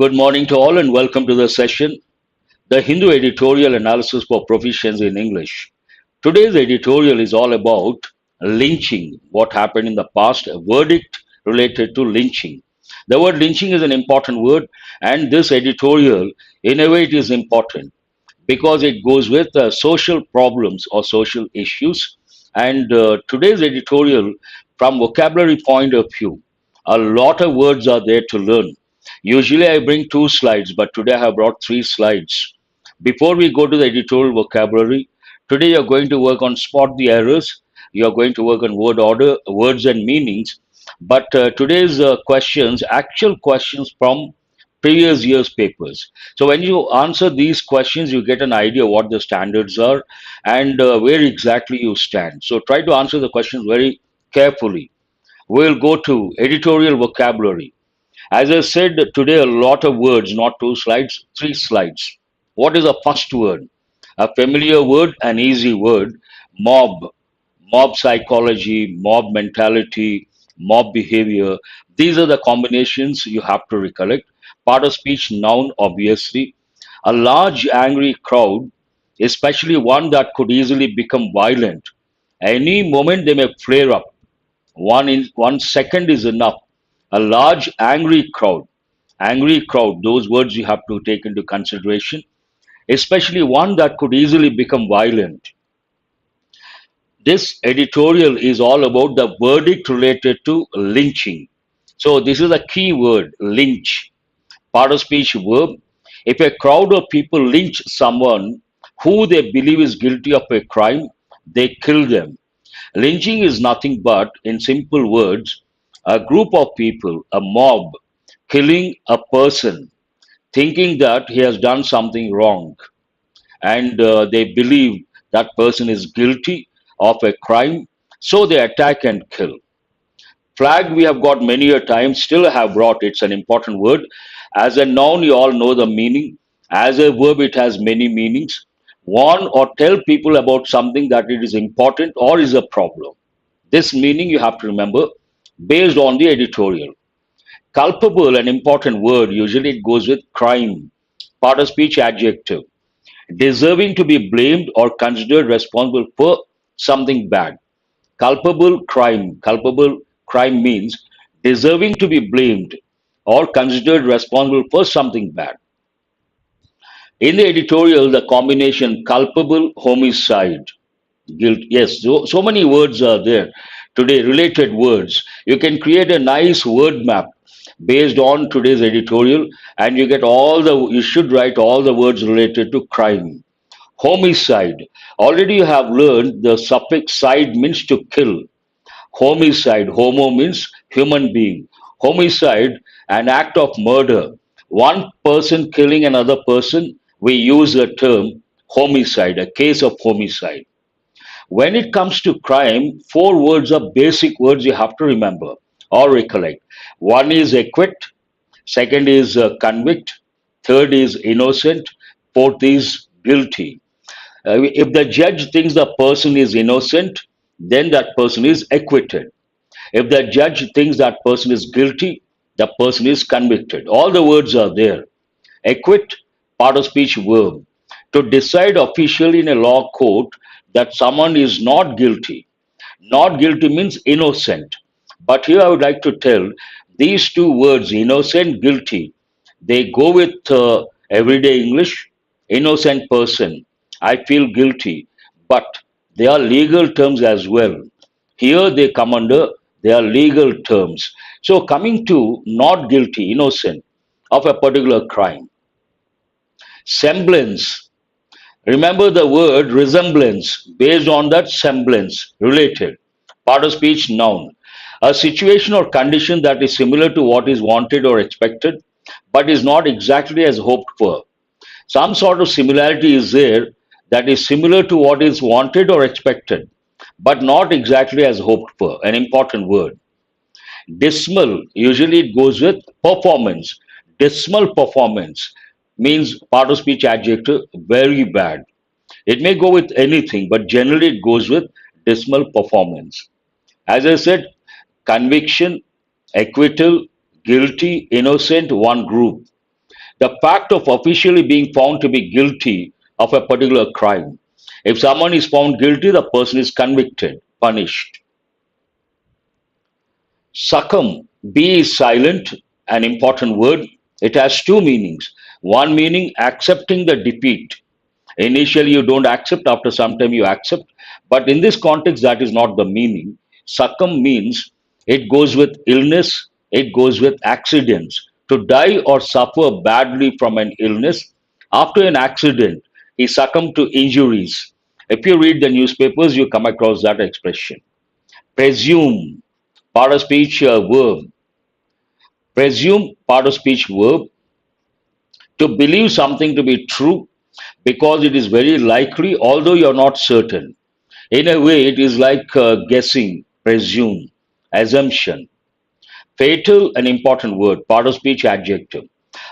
Good morning to all and welcome to the session, the Hindu Editorial Analysis for Proficiency in English. Today's editorial is all about lynching, what happened in the past, a verdict related to lynching. The word lynching is an important word, and this editorial, in a way, it is important because it goes with social problems or social issues. And today's editorial, from vocabulary point of view, a lot of words are there to learn. Usually I bring two slides, but today I have brought three slides. Before we go to the editorial vocabulary, today you're going to work on spot the errors. You're going to work on word order, words and meanings. But today's questions, actual questions from previous year's papers. So when you answer these questions, you get an idea what the standards are and where exactly you stand. So try to answer the questions very carefully. We'll go to editorial vocabulary. As I said today, a lot of words, not two slides, three slides. What is the first word? A familiar word, an easy word, mob, mob psychology, mob mentality, mob behavior. These are the combinations you have to recollect. Part of speech, noun, obviously. A large angry crowd, especially one that could easily become violent. Any moment they may flare up. 1 second is enough. A large angry crowd, those words you have to take into consideration, especially one that could easily become violent. This editorial is all about the verdict related to lynching. So this is a key word, lynch. Part of speech verb. If a crowd of people lynch someone who they believe is guilty of a crime, they kill them. Lynching is nothing but, in simple words, a group of people, a mob, killing a person, thinking that he has done something wrong, and they believe that person is guilty of a crime, so they attack and kill. Flag we have got many a time, still have brought. It's an important word. As a noun, you all know the meaning. As a verb, it has many meanings. Warn or tell people about something that it is important or is a problem. This meaning you have to remember based on the editorial. Culpable, an important word, usually it goes with crime. Part of speech adjective. Deserving to be blamed or considered responsible for something bad. Culpable crime means deserving to be blamed or considered responsible for something bad. In the editorial, the combination culpable, homicide, guilt. Yes, so many words are there today, related words. You can create a nice word map based on today's editorial, and you should write all the words related to crime. Homicide. Already you have learned the suffix side means to kill. Homicide, homo means human being. Homicide, an act of murder. One person killing another person, we use the term homicide, a case of homicide. When it comes to crime, four words are basic words you have to remember or recollect. One is acquit, second is convict, third is innocent, fourth is guilty. If the judge thinks the person is innocent, then that person is acquitted. If the judge thinks that person is guilty, the person is convicted. All the words are there. Acquit, part of speech verb. To decide officially in a law court that someone is not guilty. Not guilty means innocent. But here I would like to tell these two words, innocent, guilty, they go with everyday English. Innocent person, I feel guilty, but they are legal terms as well. Here they come under, they are legal terms. So coming to not guilty, innocent of a particular crime. Semblance. Remember the word resemblance based on that semblance, related. Part of speech, noun. A situation or condition that is similar to what is wanted or expected, but is not exactly as hoped for. Some sort of similarity is there that is similar to what is wanted or expected, but not exactly as hoped for. An important word. Dismal, usually it goes with performance. Dismal performance means part of speech adjective, very bad. It may go with anything, but generally it goes with dismal performance. As I said, conviction, acquittal, guilty, innocent, one group. The fact of officially being found to be guilty of a particular crime. If someone is found guilty, the person is convicted, punished. Succumb, B is silent, an important word. It has two meanings. One meaning, accepting the defeat. Initially, you don't accept, after some time, you accept. But in this context, that is not the meaning. Succumb means it goes with illness, it goes with accidents. To die or suffer badly from an illness, after an accident, he succumbed to injuries. If you read the newspapers, you come across that expression. Presume, part of speech verb. Presume, part of speech verb. To believe something to be true because it is very likely, although you're not certain. In a way, it is like guessing, presume, assumption. Fatal, an important word, part of speech adjective.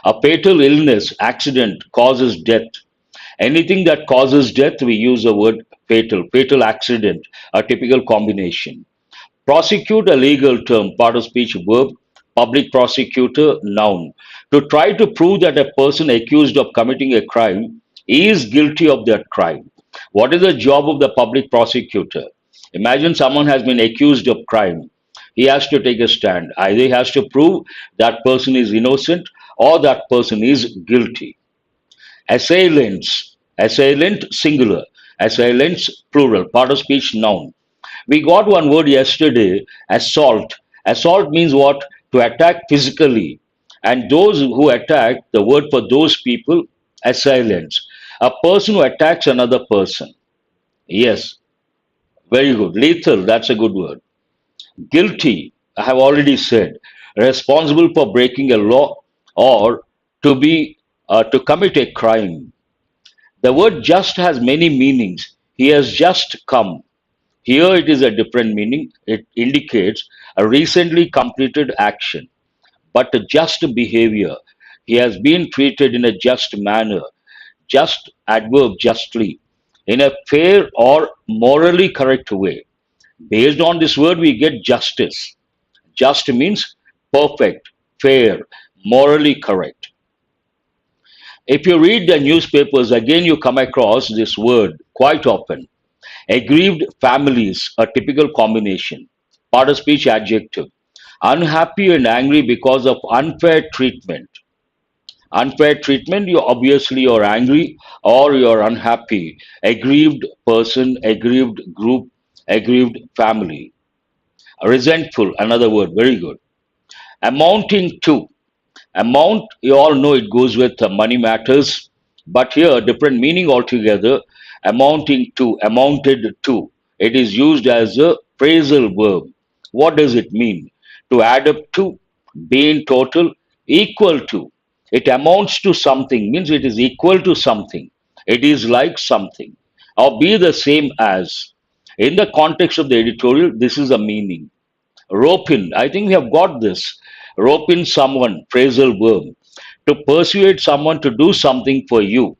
A fatal illness, accident causes death. Anything that causes death, we use the word fatal. Fatal accident, a typical combination. Prosecute, a legal term, part of speech verb, public prosecutor, noun. To try to prove that a person accused of committing a crime is guilty of that crime. What is the job of the public prosecutor? Imagine someone has been accused of crime. He has to take a stand. Either he has to prove that person is innocent or that person is guilty. Assailants, assailant singular, assailants plural, part of speech noun. We got one word yesterday, assault. Assault means what? To attack physically. And those who attack, the word for those people, assailants. A person who attacks another person. Yes, very good. Lethal, that's a good word. Guilty, I have already said. Responsible for breaking a law or to commit a crime. The word just has many meanings. He has just come. Here it is a different meaning. It indicates a recently completed action, but a just behavior. He has been treated in a just manner. Just, adverb, justly, in a fair or morally correct way. Based on this word, we get justice. Just means perfect, fair, morally correct. If you read the newspapers, again you come across this word quite often. Aggrieved families, a typical combination. Part of speech adjective. Unhappy and angry because of unfair treatment. Unfair treatment, you obviously you're angry or you're unhappy. Aggrieved person, aggrieved group, aggrieved family. Resentful, another word, very good. Amounting to. Amount, you all know it goes with money matters, but here different meaning altogether. Amounting to, amounted to. It is used as a phrasal verb. What does it mean? To add up to, be in total, equal to. It amounts to something, means it is equal to something. It is like something, or be the same as. In the context of the editorial, this is a meaning. Rope in, I think we have got this. Rope in someone, phrasal verb. To persuade someone to do something for you.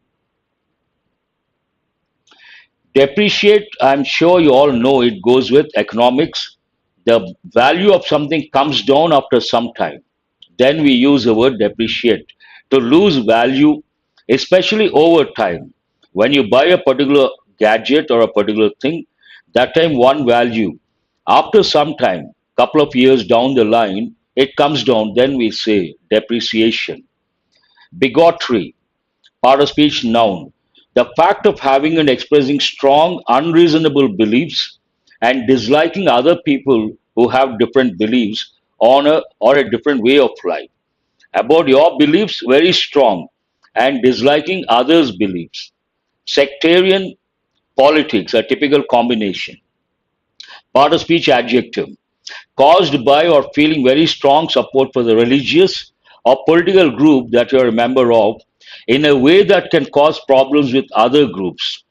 Depreciate, I'm sure you all know it goes with economics. The value of something comes down after some time. Then we use the word depreciate. To lose value, especially over time. When you buy a particular gadget or a particular thing, that time one value. After some time, couple of years down the line, it comes down, then we say depreciation. Bigotry, part of speech noun. The fact of having and expressing strong, unreasonable beliefs and disliking other people who have different beliefs on a or a different way of life. About your beliefs, very strong, and disliking others' beliefs. Sectarian politics, a typical combination. Part of speech adjective. Caused by or feeling very strong support for the religious or political group that you're a member of in a way that can cause problems with other groups.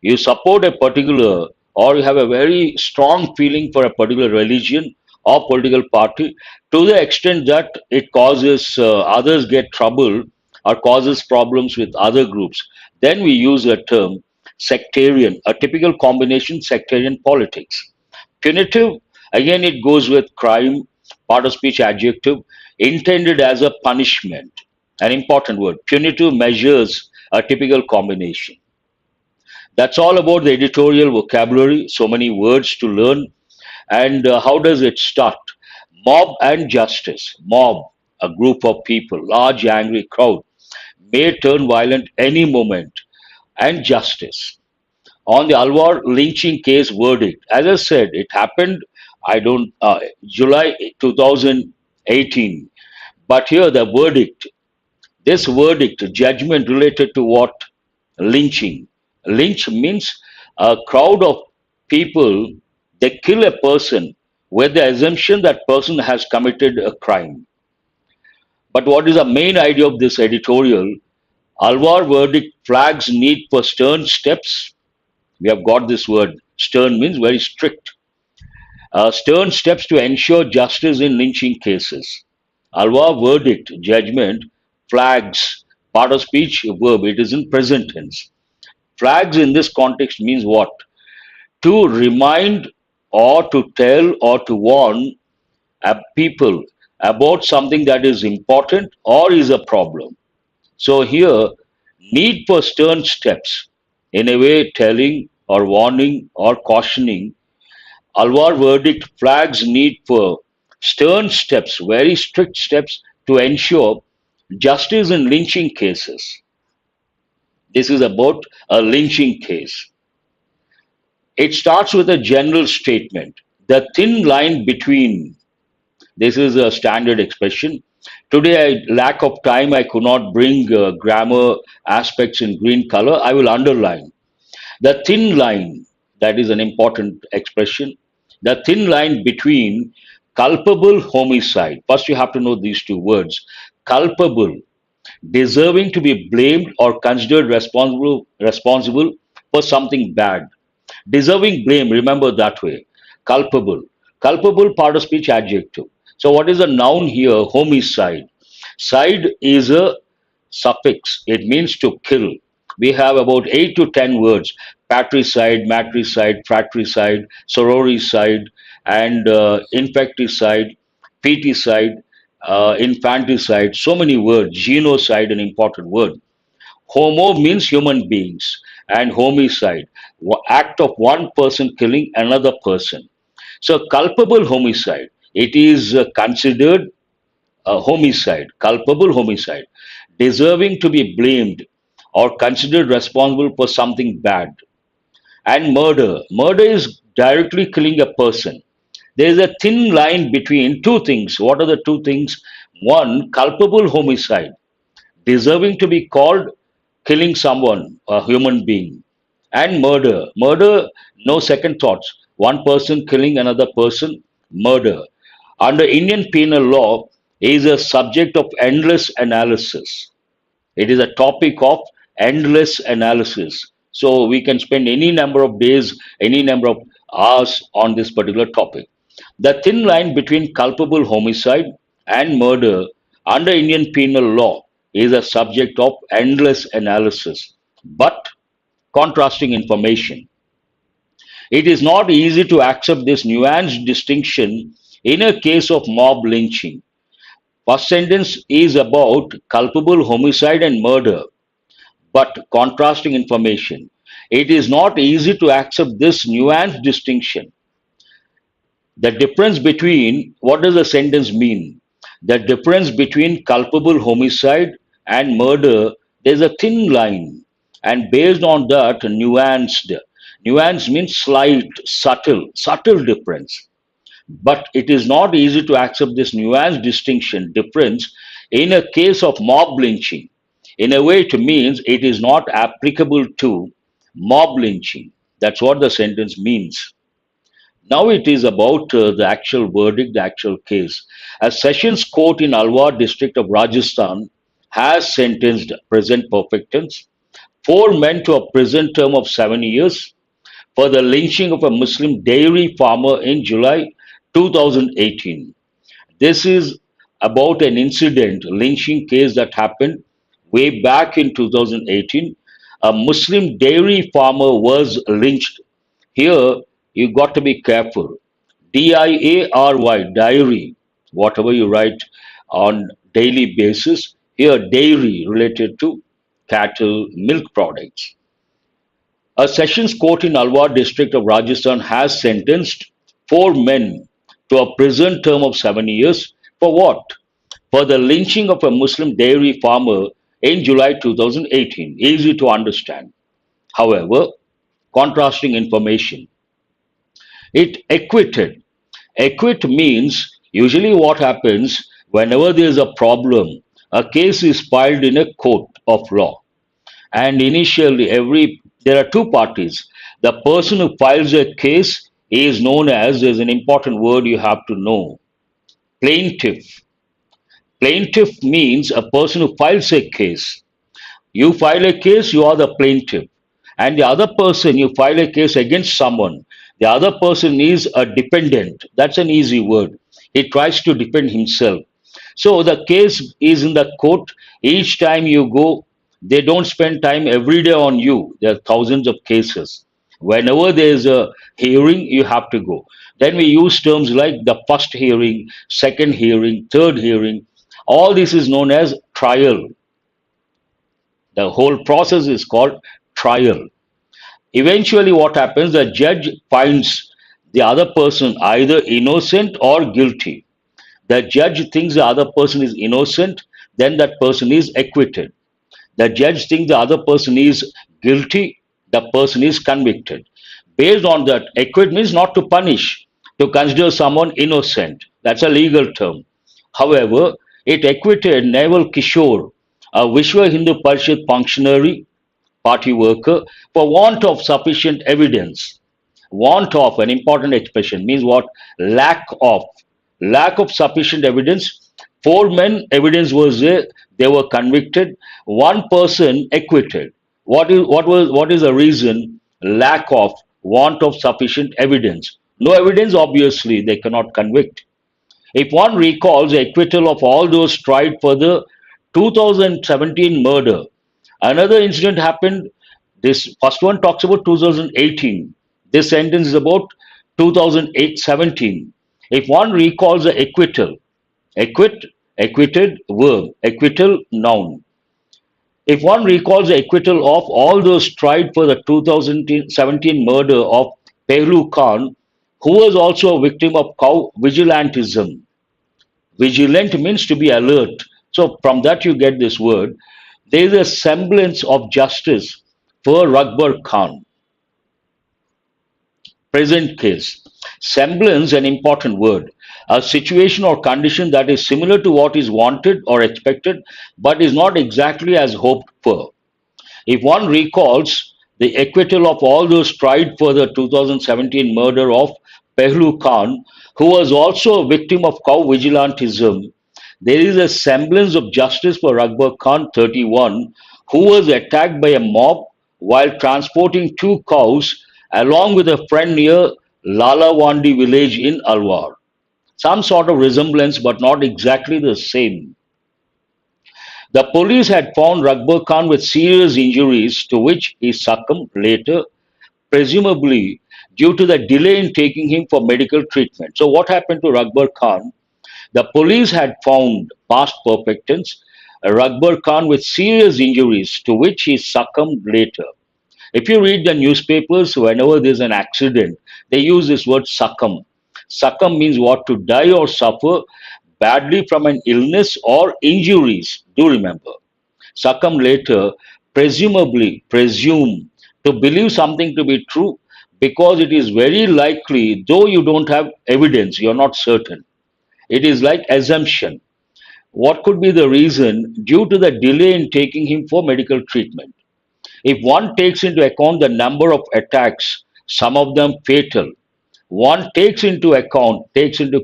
You support a particular or you have a very strong feeling for a particular religion or political party to the extent that it causes others get trouble or causes problems with other groups. Then we use the term sectarian, a typical combination sectarian politics. Punitive, again, it goes with crime, part of speech adjective, intended as a punishment. An important word. Punitive measures, a typical combination. That's all about the editorial vocabulary. So many words to learn. And how does it start? Mob and justice. Mob, a group of people, large angry crowd, may turn violent any moment. And justice. On the Alwar lynching case verdict, as I said, it happened, I don't, July 2018. But here the verdict, this verdict, judgment related to what? Lynching. Lynch means a crowd of people, they kill a person with the assumption that person has committed a crime. But what is the main idea of this editorial? Alwar verdict flags need for stern steps. We have got this word. Stern means very strict. Stern steps to ensure justice in lynching cases. Alwar verdict, judgment, flags, part of speech, verb, it is in present tense. Flags in this context means what? To remind or to tell or to warn people about something that is important or is a problem. So here, need for stern steps, in a way telling or warning or cautioning. Alwar verdict flags need for stern steps, very strict steps to ensure justice in lynching cases. This is about a lynching case. It starts with a general statement. The thin line between, this is a standard expression. Today, lack of time, I could not bring grammar aspects in green color. I will underline. The thin line, that is an important expression. The thin line between culpable homicide. First, you have to know these two words. Culpable, deserving to be blamed or considered responsible for something bad. Deserving blame, remember that way. Culpable. Culpable, part of speech, adjective. So what is a noun here? Homicide. Side is a suffix. It means to kill. We have about 8 to 10 words: patricide, matricide, fratricide, sororicide, and infecticide, feticide, infanticide. So many words. Genocide, an important word. Homo means human beings, and homicide, act of one person killing another person. So, culpable homicide, it is considered a homicide, culpable homicide, deserving to be blamed or considered responsible for something bad. And murder, murder is directly killing a person. There is a thin line between two things. What are the two things? One, culpable homicide, deserving to be called killing someone, a human being, and murder. Murder, no second thoughts. One person killing another person, murder. Under Indian penal law, is a subject of endless analysis. It is a topic of endless analysis. So we can spend any number of days, any number of hours on this particular topic. The thin line between culpable homicide and murder under Indian penal law is a subject of endless analysis, but contrasting information. It is not easy to accept this nuanced distinction in a case of mob lynching. First sentence is about culpable homicide and murder, but contrasting information. It is not easy to accept this nuanced distinction. The difference between, what does the sentence mean? The difference between culpable homicide and murder, there's a thin line. And based on that, nuanced. Nuance means slight, subtle difference. But it is not easy to accept this nuanced distinction, difference, in a case of mob lynching. In a way, it means it is not applicable to mob lynching. That's what the sentence means. Now it is about the actual verdict, the actual case. A Sessions Court in Alwar district of Rajasthan has sentenced, present perfect tense, four men to a prison term of 7 years for the lynching of a Muslim dairy farmer in July 2018. This is about an incident, lynching case that happened way back in 2018. A Muslim dairy farmer was lynched. Here, you got to be careful. Diary, diary, whatever you write on daily basis, Here, dairy related to cattle, milk products. A Sessions Court in Alwar district of Rajasthan has sentenced four men to a prison term of 7 years for what? For the lynching of a Muslim dairy farmer in July 2018. Easy to understand. However, contrasting information. It acquitted. Acquit means usually what happens whenever there is a problem, a case is filed in a court of law. And initially, there are two parties. The person who files a case is known as, there's an important word you have to know, plaintiff. Plaintiff means a person who files a case. You file a case, you are the plaintiff. And the other person, you file a case against someone. The other person is a dependent. That's an easy word. He tries to defend himself. So the case is in the court. Each time you go, they don't spend time every day on you. There are thousands of cases. Whenever there is a hearing, you have to go. Then we use terms like the first hearing, second hearing, third hearing. All this is known as trial. The whole process is called trial. Eventually, what happens? The judge finds the other person either innocent or guilty. The judge thinks the other person is innocent, then that person is acquitted. The judge thinks the other person is guilty, the person is convicted. Based on that, acquit means not to punish, to consider someone innocent. That's a legal term. However, it acquitted Naval Kishore, a Vishwa Hindu Parishad functionary, party worker, for want of sufficient evidence. Want of, an important expression, means what? Lack of. Lack of sufficient evidence. Four men, evidence was there, they were convicted. One person acquitted. What is the reason? Lack of, want of sufficient evidence. No evidence, obviously, they cannot convict. If one recalls the acquittal of all those tried for the 2017 murder, another incident happened. This first one talks about 2018. This sentence is about 2017. If one recalls the acquittal, acquit, acquitted, verb, acquittal, noun. If one recalls the acquittal of all those tried for the 2017 murder of Pehlu Khan, who was also a victim of cow vigilantism. Vigilant means to be alert. So from that you get this word. There is a semblance of justice for Rukbar Khan. Present case. Semblance, an important word. A situation or condition that is similar to what is wanted or expected, but is not exactly as hoped for. If one recalls the acquittal of all those tried for the 2017 murder of Pehlu Khan, who was also a victim of cow vigilantism, there is a semblance of justice for Rukbar Khan, 31, who was attacked by a mob while transporting two cows along with a friend near Lalawandi village in Alwar. Some sort of resemblance, but not exactly the same. The police had found Rukbar Khan with serious injuries to which he succumbed later, presumably due to the delay in taking him for medical treatment. So, what happened to Rukbar Khan? The police had found past perfect tense Rukbar Khan with serious injuries to which he succumbed later. If you read the newspapers, whenever there's an accident, they use this word succumb. Succumb means what? To die or suffer badly from an illness or injuries. Do remember. Succumb later, presumably, presume, to believe something to be true because it is very likely, though you don't have evidence, you're not certain. It is like assumption. What could be the reason? Due to the delay in taking him for medical treatment. If one takes into account the number of attacks, some of them fatal, one takes into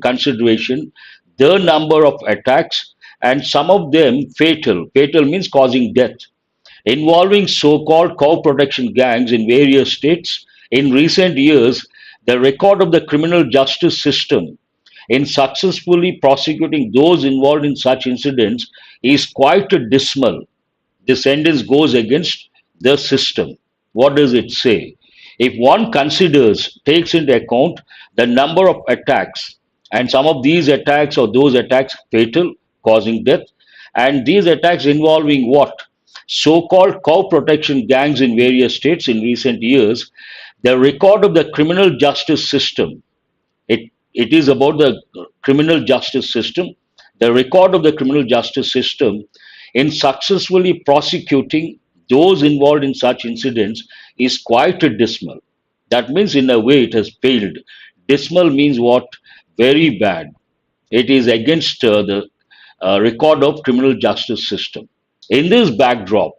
consideration the number of attacks and some of them fatal. Fatal means causing death, involving so-called cow protection gangs in various states. In recent years, the record of the criminal justice system in successfully prosecuting those involved in such incidents is quite dismal. The sentence goes against the system. What does it say? If one takes into account the number of attacks, and some of these attacks or those attacks fatal, causing death, And these attacks involving what? So-called cow protection gangs in various states in recent years, the record of the criminal justice system. It is about the criminal justice system. The record of the criminal justice system in successfully prosecuting those involved in such incidents is quite dismal. That means, in a way, it has failed. Dismal means what? Very bad. It is against the record of criminal justice system. In this backdrop,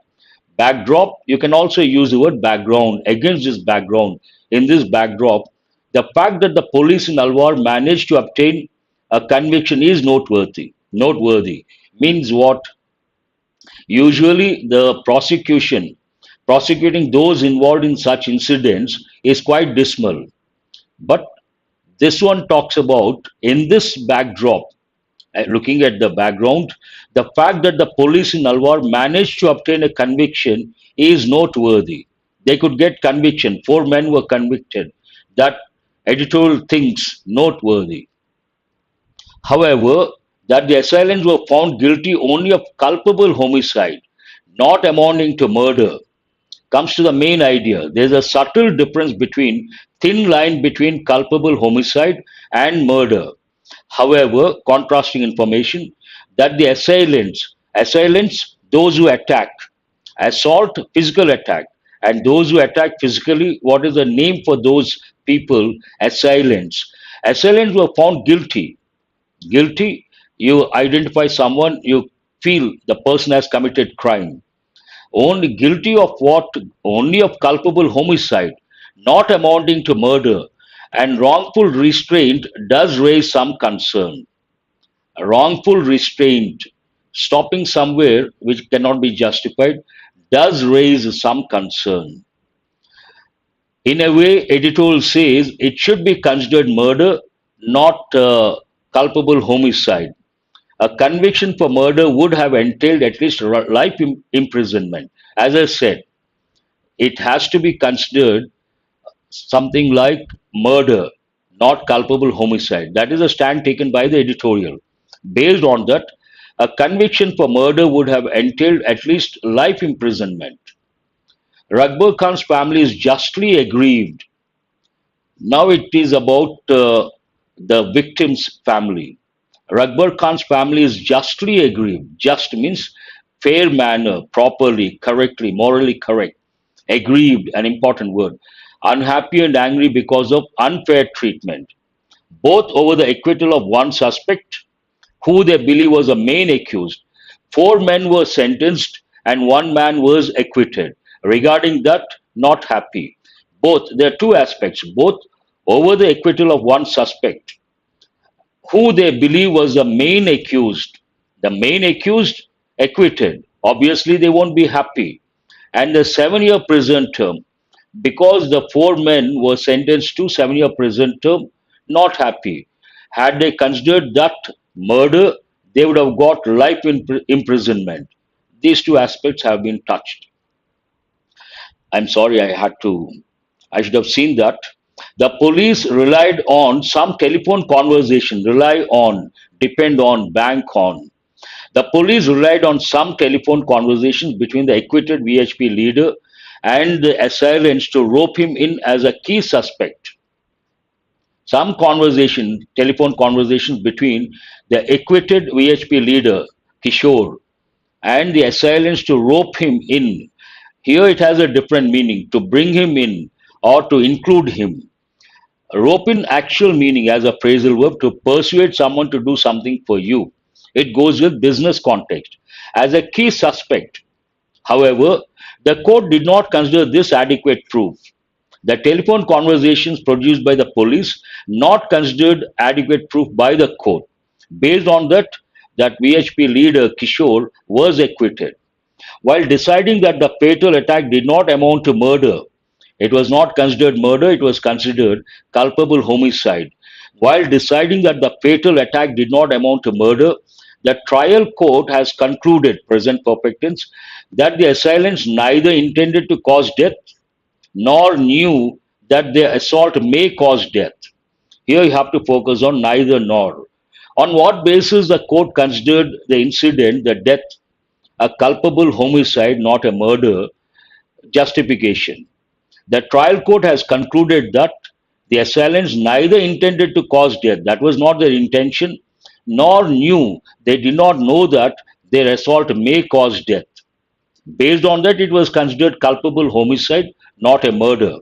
you can also use the word background. Against this background, in this backdrop, the fact that the police in Alwar managed to obtain a conviction is noteworthy. Noteworthy means what? Usually, the prosecuting those involved in such incidents is quite dismal. But this one talks about, in this backdrop, looking at the background, the fact that the police in Alwar managed to obtain a conviction is noteworthy. They could get conviction. 4 men were convicted. That editorial thinks noteworthy. However, that the assailants were found guilty only of culpable homicide, not amounting to murder, comes to the main idea. There's a subtle difference between thin line between culpable homicide and murder. However, contrasting information that the assailants, those who attack, assault, physical attack, and those who attack physically, what is the name for those people? Assailants. Assailants were found guilty. Guilty, you identify someone, you feel the person has committed crime. Only guilty of what? Only of culpable homicide, not amounting to murder, and wrongful restraint does raise some concern. A wrongful restraint, stopping somewhere which cannot be justified, does raise some concern. In a way, editorial says it should be considered murder, not culpable homicide. A conviction for murder would have entailed at least life imprisonment. As I said, it has to be considered something like murder, not culpable homicide. That is a stand taken by the editorial. Based on that, a conviction for murder would have entailed at least life imprisonment. Rakbar Khan's family is justly aggrieved. Now it is about the victim's family. Rakbar Khan's family is justly aggrieved. Just means fair manner, properly, correctly, morally correct. Aggrieved, an important word. Unhappy and angry because of unfair treatment, both over the acquittal of one suspect, who they believe was the main accused. 4 men were sentenced and 1 man was acquitted. Regarding that, not happy. Both, there are two aspects, both over the acquittal of one suspect, who they believe was the main accused. The main accused acquitted. Obviously, they won't be happy. And the 7 year prison term, because the 4 men were sentenced to 7 year prison term, not happy. Had they considered that murder, they would have got life imprisonment. These two aspects have been touched. I'm sorry, I should have seen that. The police relied on some telephone conversation, rely on, depend on, bank on. The police relied on some telephone conversations between the acquitted VHP leader and the assailants to rope him in as a key suspect. Some telephone conversations between the acquitted VHP leader, Kishore, and the assailants to rope him in. Here it has a different meaning, to bring him in or to include him. Rope in actual meaning as a phrasal verb, to persuade someone to do something for you. It goes with business context. As a key suspect, however, the court did not consider this adequate proof. The telephone conversations produced by the police not considered adequate proof by the court. Based on that VHP leader Kishore was acquitted. While deciding that the fatal attack did not amount to murder, it was not considered murder, it was considered culpable homicide. While deciding that the fatal attack did not amount to murder, the trial court has concluded, present perfect tense, that the assailants neither intended to cause death nor knew that their assault may cause death. Here you have to focus on neither nor. On what basis the court considered the incident, the death, a culpable homicide, not a murder? Justification. The trial court has concluded that the assailants neither intended to cause death, that was not their intention, nor they did not know that their assault may cause death. Based on that, it was considered culpable homicide, not a murder.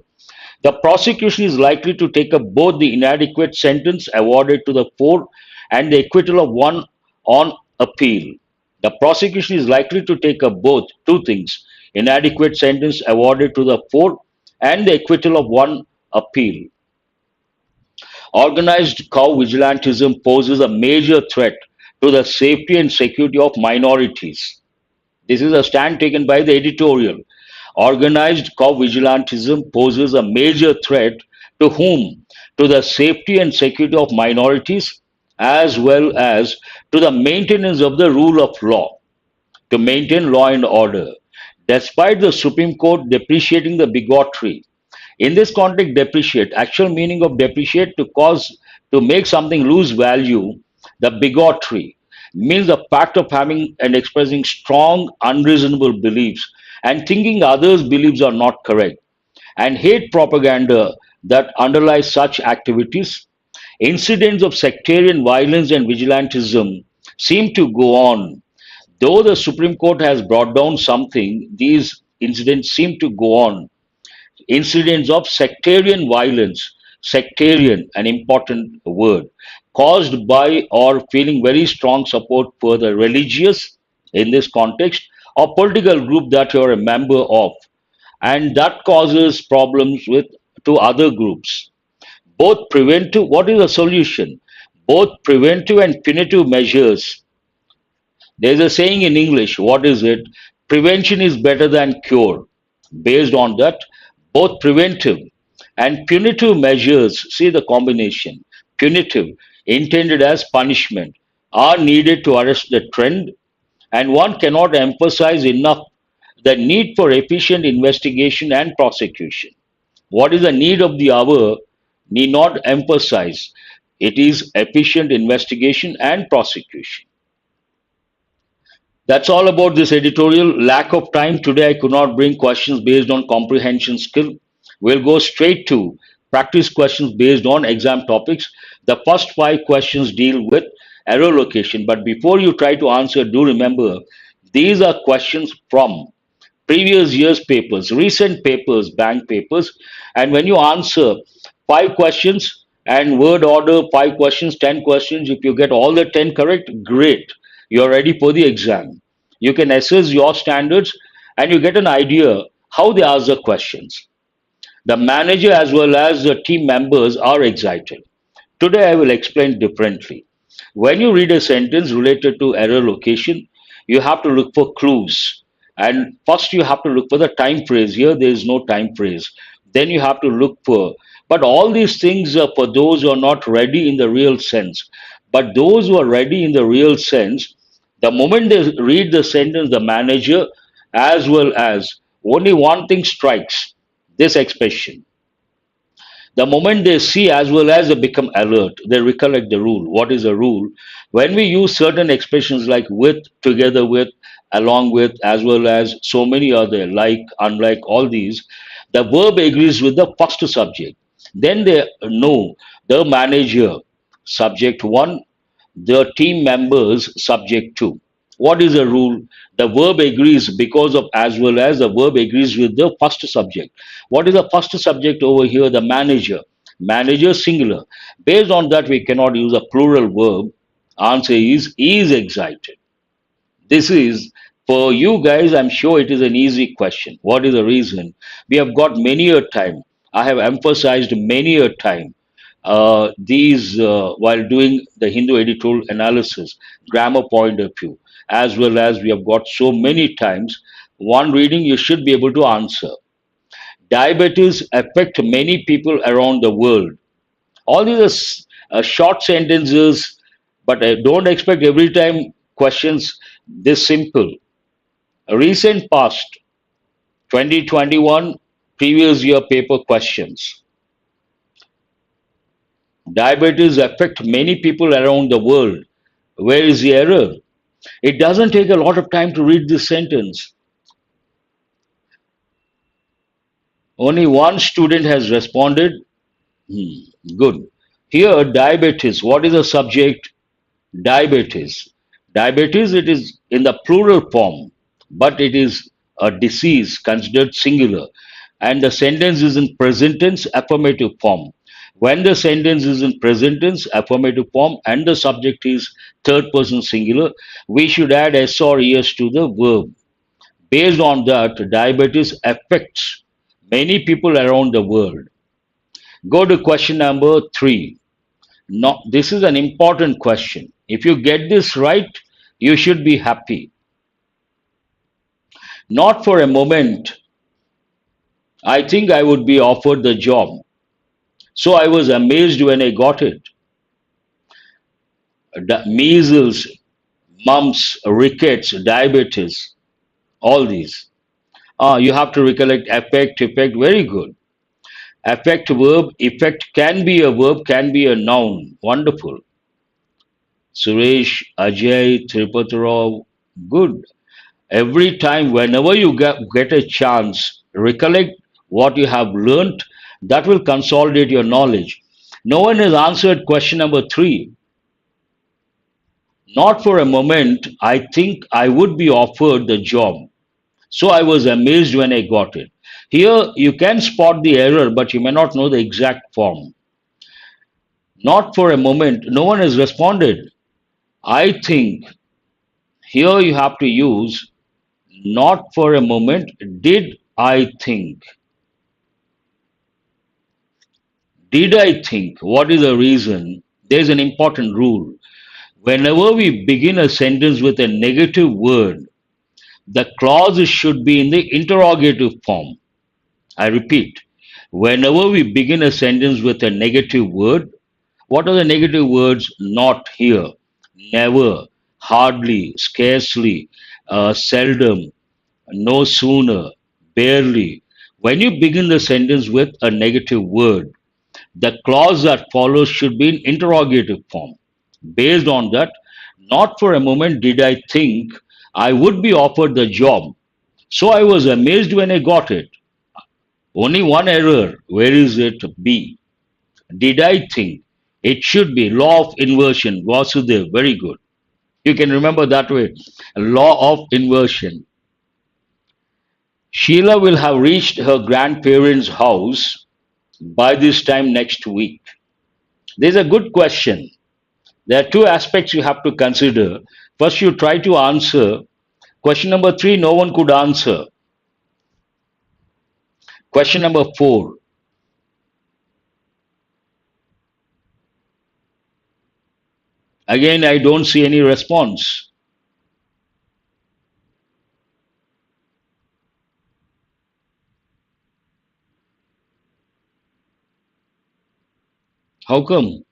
The prosecution is likely to take up both the inadequate sentence awarded to the four and the acquittal of one on appeal. The prosecution is likely to take up both two things: inadequate sentence awarded to the four and the acquittal of one appeal. Organized cow vigilantism poses a major threat to the safety and security of minorities. This is a stand taken by the editorial. Organized cow vigilantism poses a major threat to whom? To the safety and security of minorities, as well as to the maintenance of the rule of law, to maintain law and order. Despite the Supreme Court depreciating the bigotry, in this context, depreciate, actual meaning of depreciate, to make something lose value, the bigotry means the fact of having and expressing strong, unreasonable beliefs and thinking others' beliefs are not correct, and hate propaganda that underlies such activities. Incidents of sectarian violence and vigilantism seem to go on. Though the Supreme Court has brought down something, these incidents seem to go on. Incidents of sectarian violence, sectarian, an important word, caused by or feeling very strong support for the religious in this context or political group that you are a member of, and that causes problems with to other groups. Both preventive, what is the solution? Both preventive and punitive measures. There's a saying in English, what is it? Prevention is better than cure. Based on that, both preventive and punitive measures, see the combination, punitive, intended as punishment, are needed to arrest the trend, and one cannot emphasize enough the need for efficient investigation and prosecution. What is the need of the hour need not emphasize. It is efficient investigation and prosecution. That's all about this editorial. Lack of time. Today, I could not bring questions based on comprehension skill. We'll go straight to practice questions based on exam topics. The first five questions deal with error location. But before you try to answer, do remember these are questions from previous year's papers, recent papers, bank papers. And when you answer five questions and word order, five questions, 10 questions, if you get all the 10 correct, great. You're ready for the exam. You can assess your standards and you get an idea how they ask the questions. The manager as well as the team members are excited. Today I will explain differently. When you read a sentence related to error location, you have to look for clues. And first you have to look for the time phrase. Here there is no time phrase. Then you have to look for, but all these things are for those who are not ready in the real sense. But those who are ready in the real sense, the moment they read the sentence, the manager as well as only one thing strikes this expression. The moment they see as well as they become alert, they recollect the rule. What is the rule? When we use certain expressions like with, together with, along with, as well as so many other, like, unlike, all these, the verb agrees with the first subject. Then they know the manager, subject one, the team members, subject two. What is the rule? The verb agrees because of as well as the verb agrees with the first subject. What is the first subject over here? The manager. Manager singular. Based on that, we cannot use a plural verb. Answer is excited. This is for you guys. I'm sure it is an easy question. What is the reason? We have got many a time. I have emphasized many a time these while doing the Hindu editorial analysis, grammar point of view, as well as we have got so many times. One reading you should be able to answer. Diabetes affect many people around the world. All these are short sentences, but I don't expect every time questions this simple. Recent past, 2021, previous year paper questions. Diabetes affect many people around the world. Where is the error? It doesn't take a lot of time to read this sentence. Only one student has responded. Hmm, good. Here, diabetes. What is the subject? Diabetes. Diabetes, it is in the plural form, but it is a disease considered singular. And the sentence is in present tense affirmative form. When the sentence is in present tense affirmative form and the subject is third person singular, we should add s or es to the verb. Based on that, diabetes affects many people around the world. Go to question number 3. No, this is an important question. If you get this right, you should be happy. Not for a moment, I think I would be offered the job. So I was amazed when I got it. Measles, mumps, rickets, diabetes, all these. You have to recollect affect, effect, very good. Affect verb, effect can be a verb, can be a noun. Wonderful. Suresh, Ajay, Tripatarov, good. Every time, whenever you get a chance, recollect what you have learnt. That will consolidate your knowledge. No one has answered question number 3. Not for a moment, I think I would be offered the job. So I was amazed when I got it. Here, you can spot the error, but you may not know the exact form. Not for a moment, no one has responded. I think here you have to use not for a moment, did I think? Did I think? What is the reason? There's an important rule. Whenever we begin a sentence with a negative word, the clause should be in the interrogative form. I repeat, whenever we begin a sentence with a negative word, what are the negative words? Not here, never, hardly, scarcely, seldom, no sooner, barely. When you begin the sentence with a negative word, the clause that follows should be in interrogative form. Based on that, not for a moment did I think I would be offered the job. So I was amazed when I got it. Only one error. Where is it? B. Did I think? It should be law of inversion. Vasudev. Very good. You can remember that way. Law of inversion. Sheila will have reached her grandparents' house by this time next week. This is a good question. There are two aspects you have to consider. First, you try to answer. Question number 3, no one could answer. Question number 4. Again, I don't see any response. How come?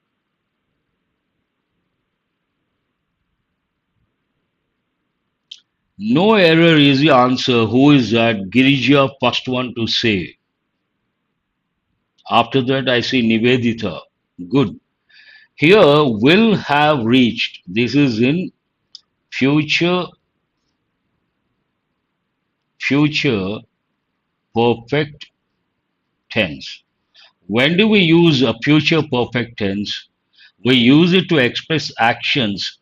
No error is the answer. Who is that? Girija, first one to say. After that, I see Nivedita. Good. Here, will have reached. This is in future perfect tense. When do we use a future perfect tense? We use it to express actions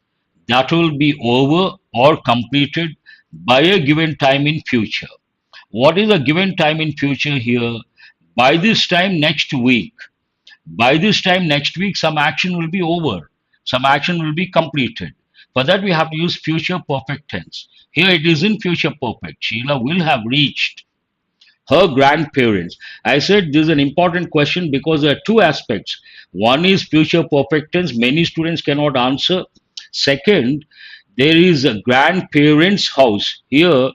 that will be over or completed by a given time in future. What is a given time in future here? By this time next week. By this time next week, some action will be over. Some action will be completed. For that, we have to use future perfect tense. Here it is in future perfect. Sheila will have reached her grandparents. I said this is an important question because there are two aspects. One is future perfect tense. Many students cannot answer. Second, there is a grandparents' house. Here,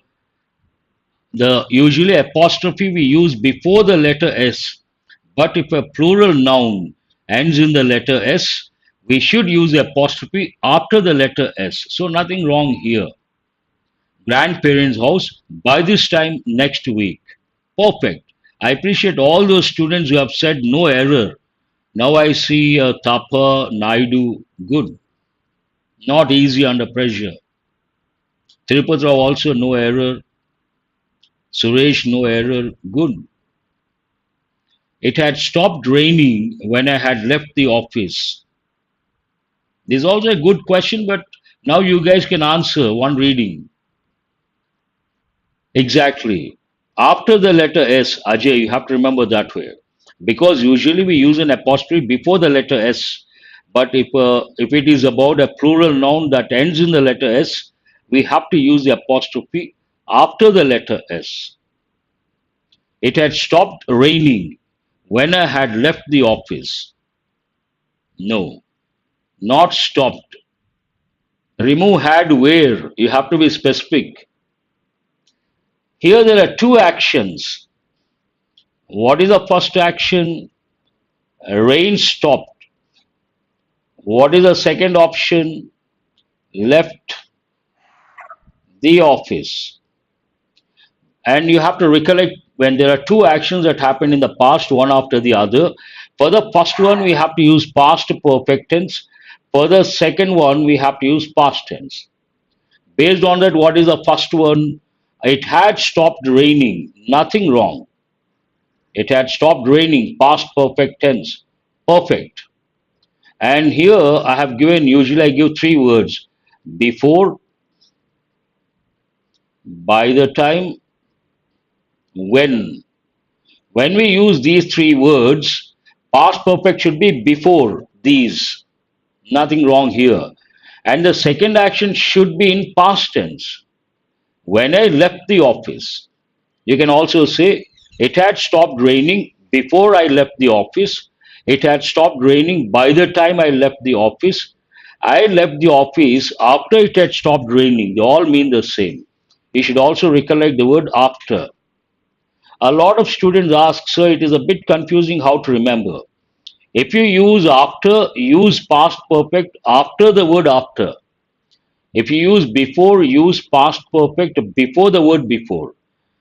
the usually apostrophe we use before the letter S. But if a plural noun ends in the letter S, we should use the apostrophe after the letter S. So nothing wrong here. Grandparents' house by this time next week. Perfect. I appreciate all those students who have said no error. Now I see Tapa, Naidu, good. Not easy under pressure. Tirupati Rao also no error. Suresh, no error, good. It had stopped raining when I had left the office. This is also a good question, but now you guys can answer one reading. Exactly. After the letter S, Ajay, you have to remember that way. Because usually we use an apostrophe before the letter S. But if it is about a plural noun that ends in the letter S, we have to use the apostrophe after the letter S. It had stopped raining when I had left the office. No, not stopped. Remove had where. You have to be specific. Here there are two actions. What is the first action? Rain stopped. What is the second option? Left the office. And you have to recollect when there are two actions that happen in the past, one after the other. For the first one, we have to use past perfect tense. For the second one, we have to use past tense. Based on that, what is the first one? It had stopped raining. Nothing wrong. It had stopped raining. Past perfect tense. Perfect. And here I have given, usually I give three words. Before, by the time, when. When we use these three words, past perfect should be before these. Nothing wrong here. And the second action should be in past tense. When I left the office, you can also say, it had stopped raining before I left the office. It had stopped raining by the time I left the office. I left the office after it had stopped raining. They all mean the same. You should also recollect the word after. A lot of students ask, sir, it is a bit confusing how to remember. If you use after, use past perfect after the word after. If you use before, use past perfect before the word before.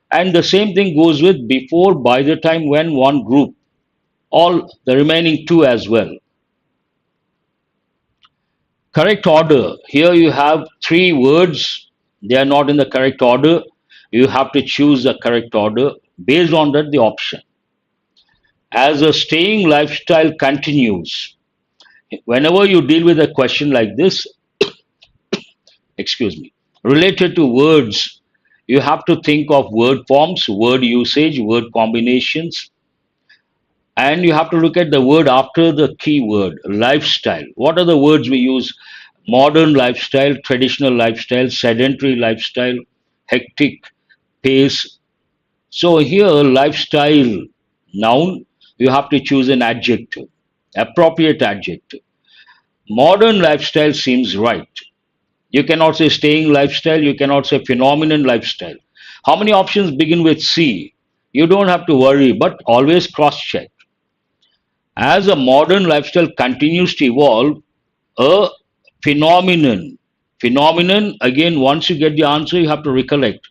And the same thing goes with before, by the time, when, one group. All the remaining two as well. Correct order. Here you have three words. They are not in the correct order. You have to choose the correct order. Based on that, the option. As a staying lifestyle continues, whenever you deal with a question like this, excuse me, related to words, you have to think of word forms, word usage, word combinations, and you have to look at the word after the keyword, lifestyle. What are the words we use? Modern lifestyle, traditional lifestyle, sedentary lifestyle, hectic, pace. So here, lifestyle, noun, you have to choose an adjective, appropriate adjective. Modern lifestyle seems right. You cannot say staying lifestyle, you cannot say phenomenon lifestyle. How many options begin with C? You don't have to worry, but always cross check. As a modern lifestyle continues to evolve, a phenomenon, again, once you get the answer, you have to recollect.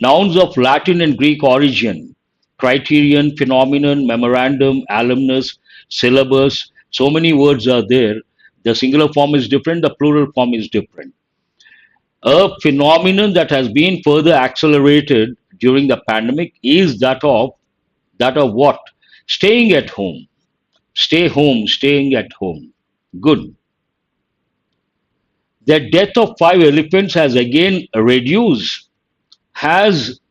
Nouns of Latin and Greek origin, criterion, phenomenon, memorandum, alumnus, syllabus, so many words are there. The singular form is different, the plural form is different. A phenomenon that has been further accelerated during the pandemic is that of what? Staying at home. Stay home, staying at home. Good. The death of 5 elephants has again reduced. Has,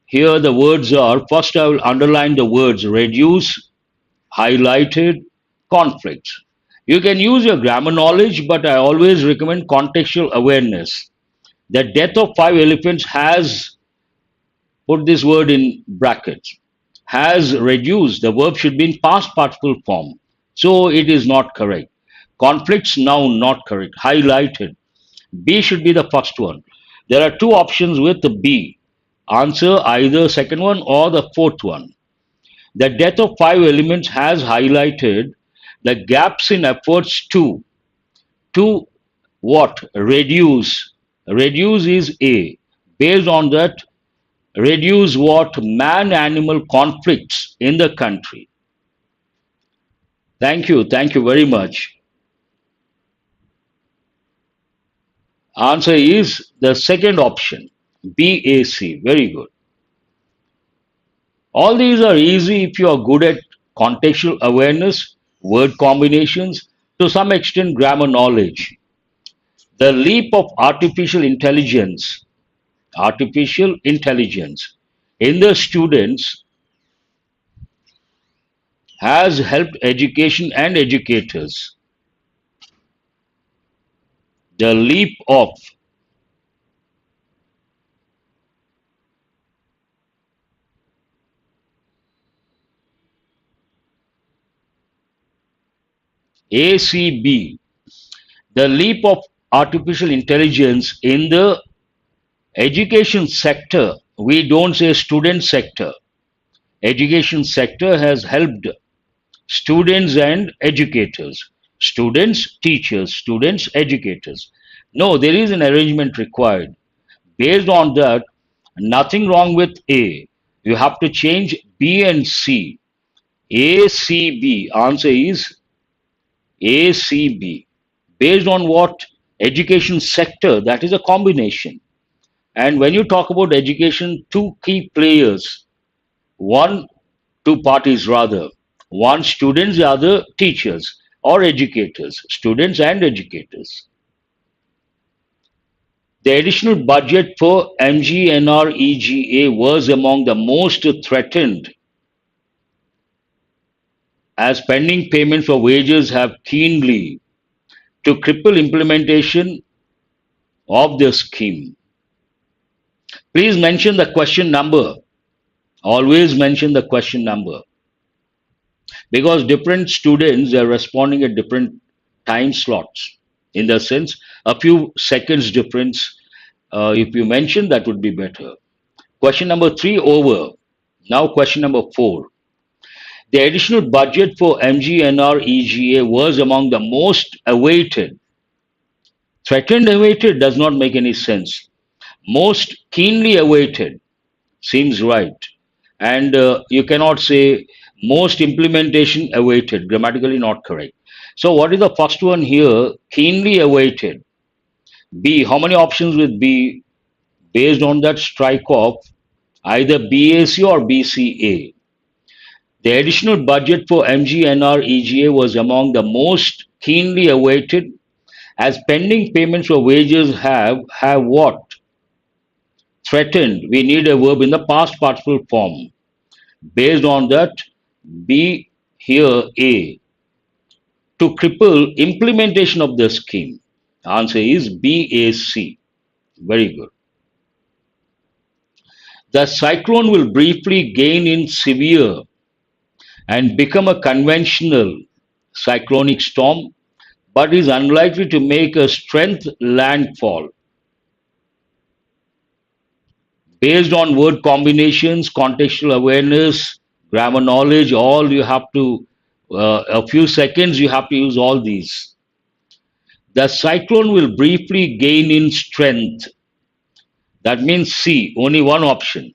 here the words are, first I will underline the words reduce, highlighted, conflict. You can use your grammar knowledge, but I always recommend contextual awareness. The death of 5 elephants has, put this word in brackets, has reduced. The verb should be in past participle form. So it is not correct. Conflicts, noun, not correct. Highlighted. B should be the first one. There are two options with the B. Answer either second one or the fourth one. The death of 5 elements has highlighted the gaps in efforts to what? Reduce. Reduce is A. Based on that, reduce what? Man-animal conflicts in the country. Thank you. Thank you very much. Answer is the second option, BAC. Very good. All these are easy if you are good at contextual awareness, word combinations, to some extent grammar knowledge. The leap of artificial intelligence in the students has helped education and educators. The leap of ACB, the leap of artificial intelligence in the education sector, we don't say student sector. Education sector has helped students and educators. Students, teachers, students, educators. No, there is an arrangement required. Based on that, nothing wrong with A. You have to change B and C. ACB. Answer is ACB. Based on what? Education sector. That is a combination. And when you talk about education, two key players, one, two parties rather, one students, the other teachers or educators, students and educators. The additional budget for MGNREGA was among the most threatened as pending payments for wages have keenly to cripple implementation of the scheme. Please mention the question number. Always mention the question number because different students are responding at different time slots. In the sense, a few seconds difference. If you mention, that would be better. Question number 3 over. Now question number 4. The additional budget for MGNREGA was among the most awaited. Threatened awaited does not make any sense. Most keenly awaited seems right. And you cannot say most implementation awaited, grammatically not correct. So what is the first one here? Keenly awaited. B, how many options with B? Based on that strike off, either BAC or BCA. The additional budget for MGNREGA was among the most keenly awaited as pending payments for wages have what? Threatened. We need a verb in the past participle form. Based on that, B here A. To cripple implementation of the scheme. Answer is BAC. Very good. The cyclone will briefly gain in severe and become a conventional cyclonic storm, but is unlikely to make a strength landfall. Based on word combinations, contextual awareness, grammar knowledge, all you have to, a few seconds, you have to use all these. The cyclone will briefly gain in strength. That means C, only one option.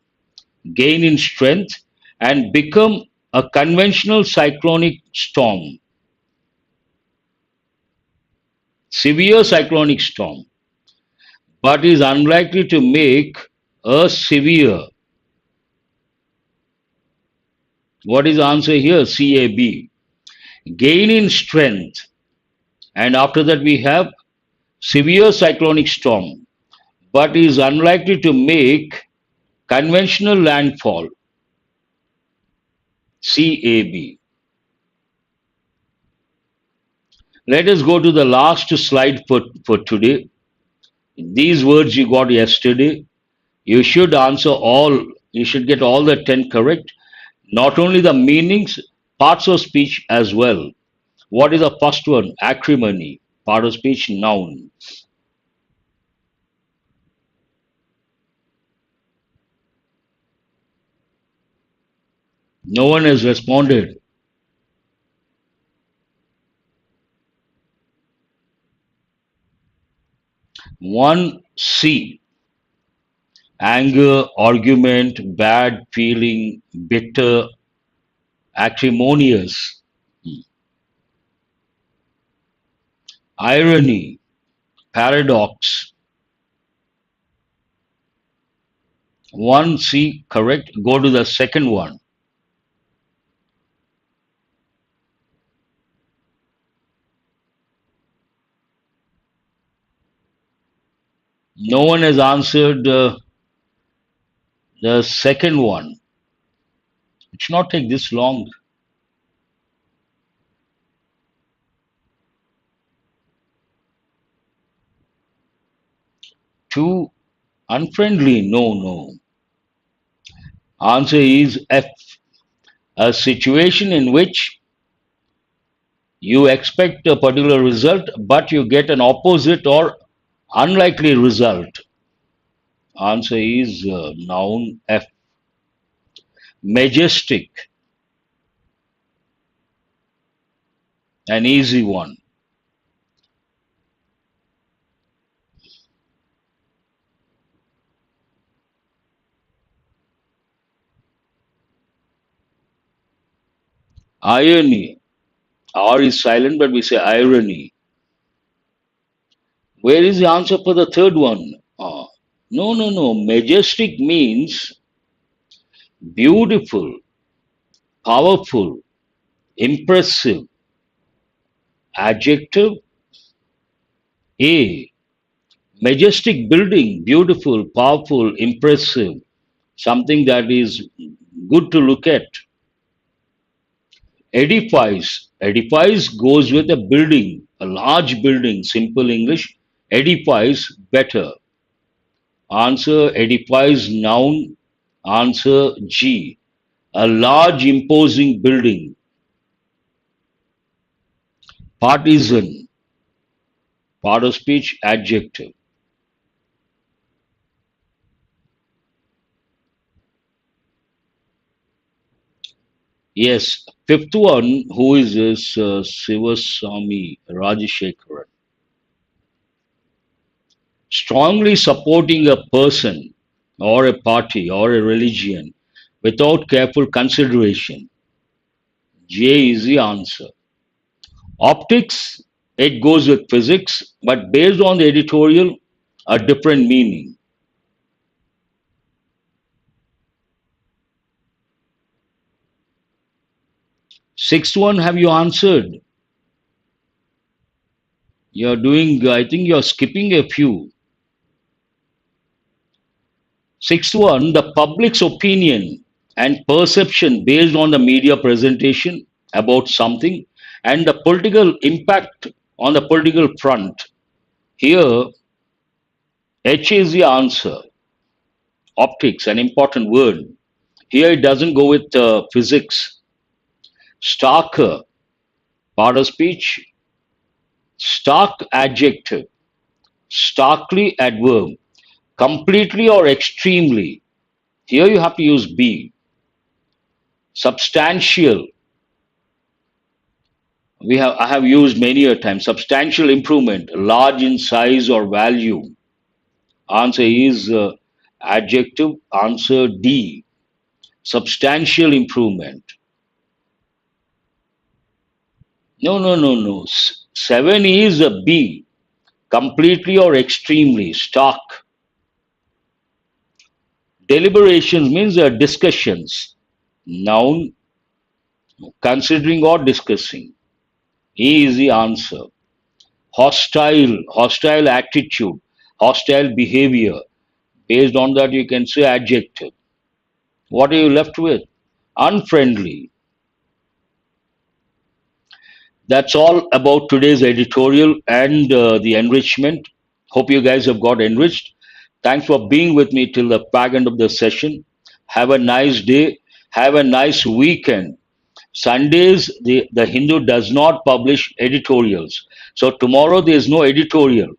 Gain in strength and become a conventional cyclonic storm. Severe cyclonic storm, but is unlikely to make a severe. What is the answer here? CAB. Gain in strength. And after that we have severe cyclonic storm, but is unlikely to make conventional landfall. CAB. Let us go to the last slide for today. These words you got yesterday. You should answer all, you should get all the 10 correct. Not only the meanings, parts of speech as well. What is the first one? Acrimony, part of speech, noun. No one has responded. One C. Anger, argument, bad feeling, bitter, acrimonious. irony, paradox. 1C, correct. Go to the second one. No one has answered the second one. It should not take this long. Too unfriendly? No, no. Answer is F. A situation in which you expect a particular result, but you get an opposite or unlikely result. Answer is noun F. Majestic, an easy one. Irony. R is silent, but we say irony. Where is the answer for the third one? No, no, no. Majestic means beautiful, powerful, impressive. Adjective A. Majestic building, beautiful, powerful, impressive. Something that is good to look at. Edifies. Edifies goes with a building, a large building. Simple English. Edifies better. Answer edifies noun. Answer G. A large imposing building. Partisan. Part of speech adjective. Yes, fifth one, who is this? Sivaswamy Rajashekharan. Strongly supporting a person or a party or a religion without careful consideration. J is the answer. Optics, it goes with physics, but based on the editorial, a different meaning. Sixth one, have you answered? You're doing, I think you're skipping a few. Sixth one, the public's opinion and perception based on the media presentation about something and the political impact on the political front. Here, H is the answer. Optics, an important word. Here it doesn't go with physics. Starker, part of speech. Stark adjective. Starkly adverb. Completely or extremely. Here you have to use B. Substantial. I have used many a time. Substantial improvement, large in size or value. Answer is adjective. Answer D. Substantial improvement. No, no, no, no. Seven is a B. Completely or extremely. Stark. Deliberations means discussions. Noun. Considering or discussing. E is the answer. Hostile. Hostile attitude. Hostile behavior. Based on that, you can say adjective. What are you left with? Unfriendly. That's all about today's editorial and the enrichment. Hope you guys have got enriched. Thanks for being with me till the back end of the session. Have a nice day. Have a nice weekend. Sundays, the Hindu does not publish editorials. So tomorrow there is no editorial.